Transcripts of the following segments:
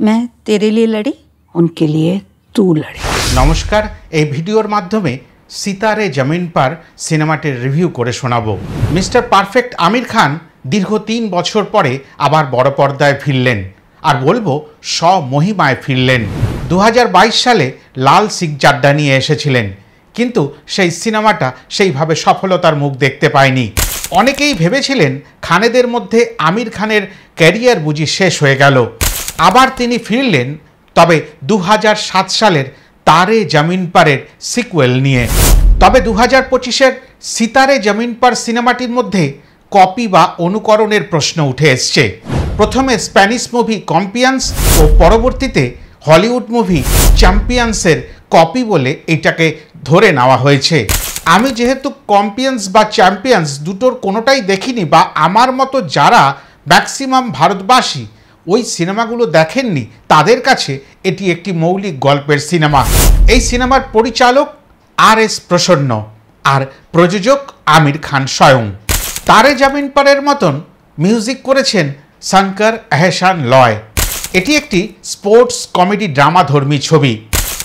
मैं तेरे लिए लड़ी, उनके लिए तू लड़ी। নমস্কার, এই ভিডিওর মাধ্যমে সিতারে জমিন পার সিনেমাটির রিভিউ করে শোনাবো। মিস্টার পারফেক্ট আমির খান দীর্ঘ 3 বছর পরে আবার বড় পর্দায় ফিরলেন, আর বলবো স্বমহিমায় ফিরলেন। 2022 সালে লাল সিং চাড্ডা নিয়ে এসেছিলেন, কিন্তু সেই সিনেমাটা সেইভাবে সফলতার মুখ দেখতে পায়নি। অনেকেই ভেবেছিলেন খানেদের মধ্যে আমির খানের ক্যারিয়ার বুঝি শেষ হয়ে গেল। আবার তিনি ফিরলেন, তবে 2007 সালের তারে জমিন পারের সিকুয়েল নিয়ে। তবে 2025-এর সিতারে জমিন পার সিনেমাটির মধ্যে কপি বা অনুকরণের প্রশ্ন উঠে এসছে। প্রথমে স্প্যানিশ মুভি কম্পিয়ান্স ও পরবর্তীতে হলিউড মুভি চ্যাম্পিয়ন্সের কপি বলে এটাকে ধরে নেওয়া হয়েছে। আমি যেহেতু কম্পিয়ান্স বা চ্যাম্পিয়ন্স দুটোর কোনোটাই দেখিনি, বা আমার মতো যারা ম্যাক্সিমাম ভারতবাসী ওই সিনেমাগুলো দেখেননি, তাদের কাছে এটি একটি মৌলিক গল্পের সিনেমা। এই সিনেমার পরিচালক আর.এস. প্রসন্ন, আর প্রযোজক আমির খান স্বয়ং। তারে জমিন পারের মতন মিউজিক করেছেন শঙ্কর এহসান লয়। এটি একটি স্পোর্টস কমেডি ড্রামাধর্মী ছবি।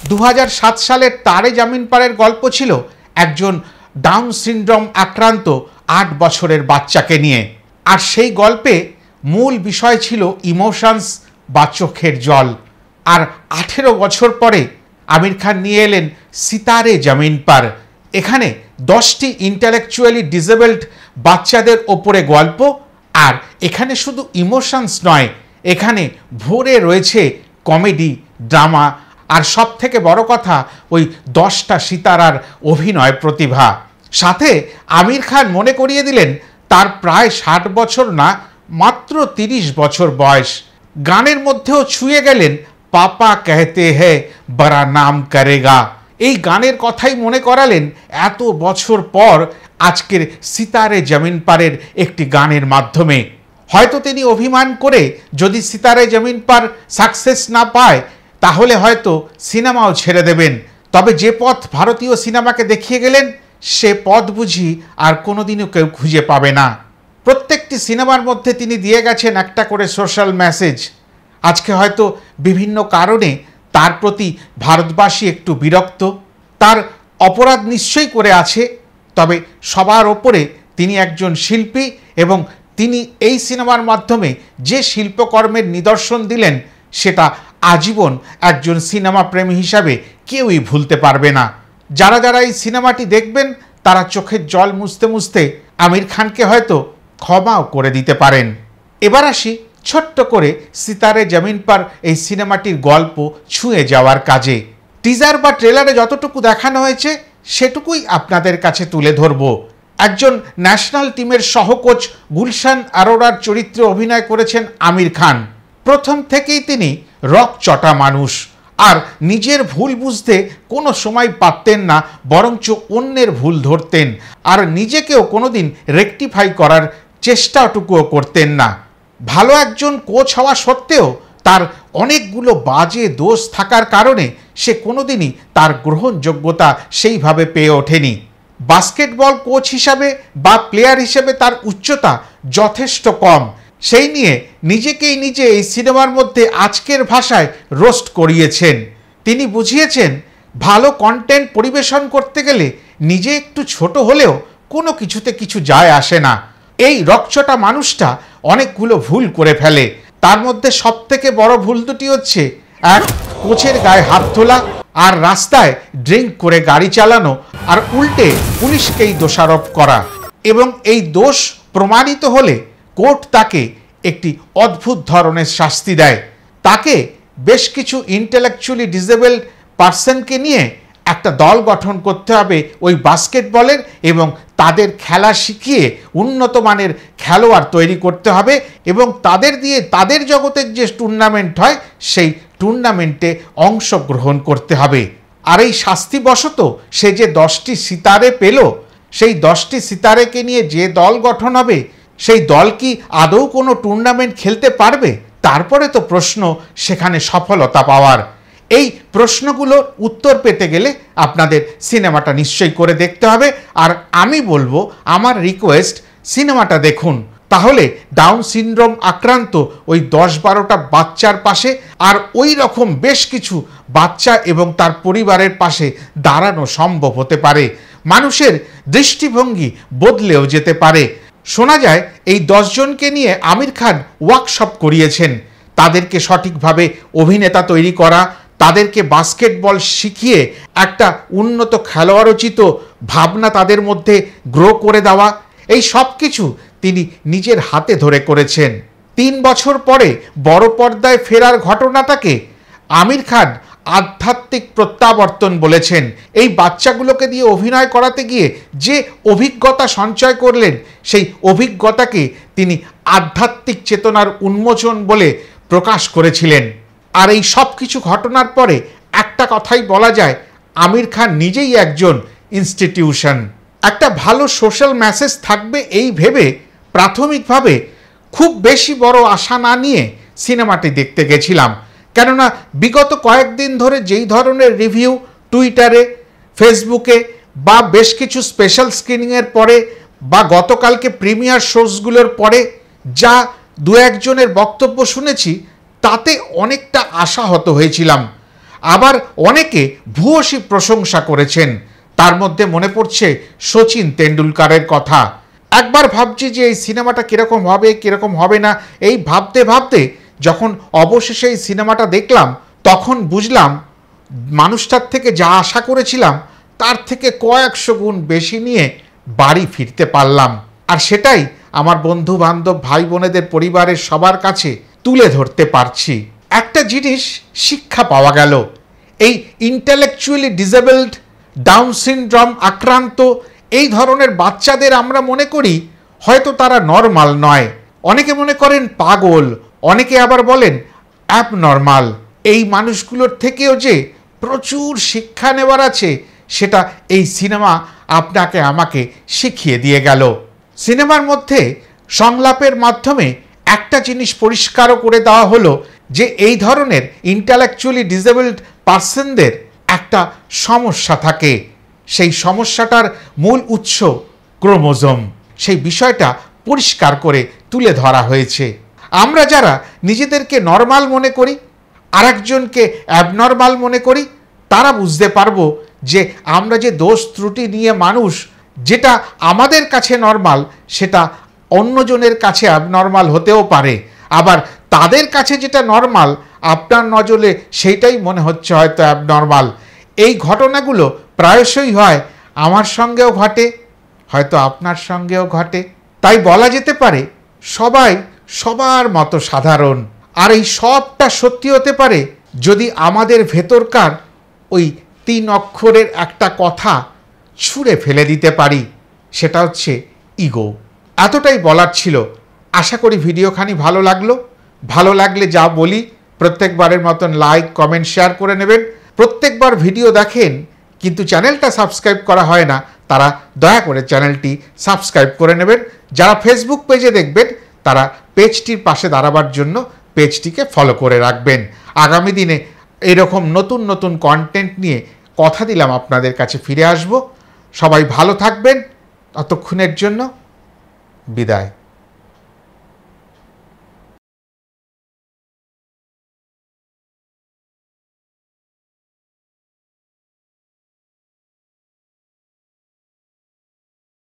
2007 সালের তারে জমিন পারের গল্প ছিল একজন ডাউন সিনড্রোম আক্রান্ত 8 বছরের বাচ্চাকে নিয়ে, আর সেই গল্পে মূল বিষয় ছিল ইমোশনস বা চোখের জল। আর 18 বছর পরে আমির খান নিয়ে এলেন সিতারে জমিন পার। এখানে 10টি ইন্টালেকচুয়ালি ডিসেবলড বাচ্চাদের ওপরে গল্প, আর এখানে শুধু ইমোশনস নয়, এখানে ভরে রয়েছে কমেডি, ড্রামা, আর সব থেকে বড় কথা ওই 10টা সিতারার অভিনয় প্রতিভা। সাথে আমির খান মনে করিয়ে দিলেন তার প্রায় 60 বছর না, মাত্র 30 বছর বয়স। গানের মধ্যেও ছুঁয়ে গেলেন পাপা कहते हैं बड़ा नाम करेगा। এই গানের কথাই মনে করালেন এত বছর পর আজকের সিতারে জমিন পারের একটি গানের মাধ্যমে। হয়তো তিনি অভিমান করে যদি সিতারে জমিন পার সাকসেস না পায়, তাহলে হয়তো সিনেমাও ছেড়ে দেবেন। তবে যে পথ ভারতীয় সিনেমাকে দেখিয়ে গেলেন, সে পথ বুঝি আর কোনোদিনও কেউ খুঁজে পাবে না। প্রত্যেকটি সিনেমার মধ্যে তিনি দিয়ে গেছেন একটা করে সোশ্যাল মেসেজ। আজকে হয়তো বিভিন্ন কারণে তার প্রতি ভারতবাসী একটু বিরক্ত, তার অপরাধ নিশ্চয়ই করে আছে, তবে সবার ওপরে তিনি একজন শিল্পী, এবং তিনি এই সিনেমার মাধ্যমে যে শিল্পকর্মের নিদর্শন দিলেন, সেটা আজীবন একজন সিনেমা প্রেমী হিসাবে কেউই ভুলতে পারবে না। যারা যারা এই সিনেমাটি দেখবেন, তারা চোখের জল মুছতে মুছতে আমির খানকে হয়তো ক্ষমাও করে দিতে পারেন। এবার আসি ছোট্ট করে সিতারে জমিন পার এই সিনেমাটির গল্প ছুঁয়ে যাওয়ার কাজে। টিজার বা ট্রেলারে যতটুকু দেখানো হয়েছে সেটুকুই আপনাদের কাছে তুলে ধরব। একজন ন্যাশনাল টিমের সহকোচ গুলশান আরোরার চরিত্রে অভিনয় করেছেন আমির খান। প্রথম থেকেই তিনি রকচটা মানুষ, আর নিজের ভুল বুঝতে কোনো সময় পারতেন না, বরঞ্চ অন্যের ভুল ধরতেন, আর নিজেকেও কোনোদিন রেকটিফাই করার চেষ্টাটুকুও করতেন না। ভালো একজন কোচ হওয়া সত্ত্বেও তার অনেকগুলো বাজে দোষ থাকার কারণে সে কোনোদিনই তার গ্রহণযোগ্যতা সেইভাবে পেয়ে ওঠেনি। বাস্কেটবল কোচ হিসাবে বা প্লেয়ার হিসেবে তার উচ্চতা যথেষ্ট কম। সেই নিয়ে নিজেকেই নিজে এই সিনেমার মধ্যে আজকের ভাষায় রোস্ট করিয়েছেন। তিনি বুঝিয়েছেন ভালো কন্টেন্ট পরিবেশন করতে গেলে নিজে একটু ছোট হলেও কোনো কিছুতে কিছু যায় আসে না। এই রকচটা মানুষটা অনেকগুলো ভুল করে ফেলে। তার মধ্যে সবথেকে বড় ভুল দুটি হচ্ছে, এক, কোচের গায়ে হাত তোলা, আর রাস্তায় ড্রিঙ্ক করে গাড়ি চালানো, আর উল্টে পুলিশকেই দোষারোপ করা। এবং এই দোষ প্রমাণিত হলে কোর্ট তাকে একটি অদ্ভুত ধরনের শাস্তি দেয়। তাকে বেশ কিছু ইন্টেলেকচুয়ালি ডিসেবলড পার্সনকে নিয়ে একটা দল গঠন করতে হবে ওই বাস্কেটবলের, এবং তাদের খেলা শিখিয়ে উন্নত মানের খেলোয়াড় তৈরি করতে হবে, এবং তাদের দিয়ে তাদের জগতের যে টুর্নামেন্ট হয় সেই টুর্নামেন্টে অংশগ্রহণ করতে হবে। আর এই শাস্তিবশত সে যে 10টি সিতারে পেল, সেই 10টি সিতারেকে নিয়ে যে দল গঠন হবে, সেই দল কি আদৌ কোনো টুর্নামেন্ট খেলতে পারবে? তারপরে তো প্রশ্ন সেখানে সফলতা পাওয়ার। এই প্রশ্নগুলোর উত্তর পেতে গেলে আপনাদের সিনেমাটা নিশ্চয়ই করে দেখতে হবে। আর আমি বলবো, আমার রিকোয়েস্ট, সিনেমাটা দেখুন, তাহলে ডাউন সিনড্রোম আক্রান্ত ওই 10-12টা বাচ্চার পাশে আর ওই রকম বেশ কিছু বাচ্চা এবং তার পরিবারের পাশে দাঁড়ানো সম্ভব হতে পারে। মানুষের দৃষ্টিভঙ্গি বদলেও যেতে পারে। শোনা যায় এই 10 জনকে নিয়ে আমির খান ওয়ার্কশপ করিয়েছেন, তাদেরকে সঠিকভাবে অভিনেতা তৈরি করা, তাদেরকে বাস্কেটবল শিখিয়ে একটা উন্নত খেলোয়াড়োচিত ভাবনা তাদের মধ্যে গ্রো করে দেওয়া, এই সব কিছু তিনি নিজের হাতে ধরে করেছেন। 3 বছর পরে বড় পর্দায় ফেরার ঘটনাটাকে আমির খান আধ্যাত্মিক প্রত্যাবর্তন বলেছেন। এই বাচ্চাগুলোকে দিয়ে অভিনয় করাতে গিয়ে যে অভিজ্ঞতা সঞ্চয় করলেন, সেই অভিজ্ঞতাকে তিনি আধ্যাত্মিক চেতনার উন্মোচন বলে প্রকাশ করেছিলেন। আর এই সব কিছু ঘটনার পরে একটা কথাই বলা যায়, আমির খান নিজেই একজন ইনস্টিটিউশন। একটা ভালো সোশ্যাল মেসেজ থাকবে এই ভেবে প্রাথমিকভাবে খুব বেশি বড় আশা না নিয়ে সিনেমাটি দেখতে গেছিলাম। কেননা বিগত কয়েকদিন ধরে যেই ধরনের রিভিউ টুইটারে, ফেসবুকে বা বেশ কিছু স্পেশাল স্ক্রিনিংয়ের পরে বা গতকালকে প্রিমিয়ার শোজগুলোর পরে যা 2-1 জনের বক্তব্য শুনেছি, তাতে অনেকটা আশাহত হয়েছিলাম। আবার অনেকে ভূয়সী প্রশংসা করেছেন। তার মধ্যে মনে পড়ছে শচীন তেন্ডুলকারের কথা। একবার ভাবছি যে এই সিনেমাটা কীরকম হবে কীরকম হবে না, এই ভাবতে ভাবতে যখন অবশেষে এই সিনেমাটা দেখলাম, তখন বুঝলাম মানুষটার থেকে যা আশা করেছিলাম তার থেকে কয়েকশো গুণ বেশি নিয়ে বাড়ি ফিরতে পারলাম। আর সেটাই আমার বন্ধু বান্ধব ভাই বোনেদের পরিবারের সবার কাছে তুলে ধরতে পারছি। একটা জিনিস শিক্ষা পাওয়া গেল, এই ইন্টেলেকচুয়ালি ডিসেবলড, ডাউন সিনড্রোম আক্রান্ত এই ধরনের বাচ্চাদের আমরা মনে করি হয়তো তারা নর্মাল নয়, অনেকে মনে করেন পাগল, অনেকে আবার বলেন অ্যাবনর্মাল। এই মানুষগুলোর থেকেও যে প্রচুর শিক্ষা নেওয়ার আছে, সেটা এই সিনেমা আপনাকে আমাকে শিখিয়ে দিয়ে গেল। সিনেমার মধ্যে সংলাপের মাধ্যমে একটা জিনিস পরিষ্কারও করে দেওয়া হলো যে এই ধরনের ইন্টেলেকচুয়ালি ডিসেবলড পার্সনদের একটা সমস্যা থাকে। সেই সমস্যাটার মূল উৎস ক্রোমোজোম। সেই বিষয়টা পরিষ্কার করে তুলে ধরা হয়েছে। আমরা যারা নিজেদেরকে নর্মাল মনে করি, আরেকজনকে অ্যাবনর্মাল মনে করি, তারা বুঝতে পারবো যে আমরা যে দোষ ত্রুটি নিয়ে মানুষ, যেটা আমাদের কাছে নর্মাল সেটা অন্যজনের কাছে অ্যাবনর্মাল হতেও পারে। আবার তাদের কাছে যেটা নর্মাল আপনার নজরে সেইটাই মনে হচ্ছে হয়তো অ্যাবনর্মাল। এই ঘটনাগুলো প্রায়শই হয়, আমার সঙ্গেও ঘটে, হয়তো আপনার সঙ্গেও ঘটে। তাই বলা যেতে পারে সবাই সবার মতো সাধারণ। আর এই সবটা সত্যি হতে পারে যদি আমাদের ভেতরকার ওই 3 অক্ষরের একটা কথা ছুঁড়ে ফেলে দিতে পারি, সেটা হচ্ছে ইগো। এতটাই বলার ছিল। আশা করি ভিডিওখানি ভালো লাগলো। ভালো লাগলে যা বলি প্রত্যেকবারের মতন লাইক, কমেন্ট, শেয়ার করে নেবেন। প্রত্যেকবার ভিডিও দেখেন কিন্তু চ্যানেলটা সাবস্ক্রাইব করা হয় না, তারা দয়া করে চ্যানেলটি সাবস্ক্রাইব করে নেবেন। যারা ফেসবুক পেজে দেখবেন তারা পেজটির পাশে দাঁড়াবার জন্য পেজটিকে ফলো করে রাখবেন। আগামী দিনে এরকম নতুন নতুন কন্টেন্ট নিয়ে কথা দিলাম আপনাদের কাছে ফিরে আসব। সবাই ভালো থাকবেন। ততক্ষণের জন্য বিদায়।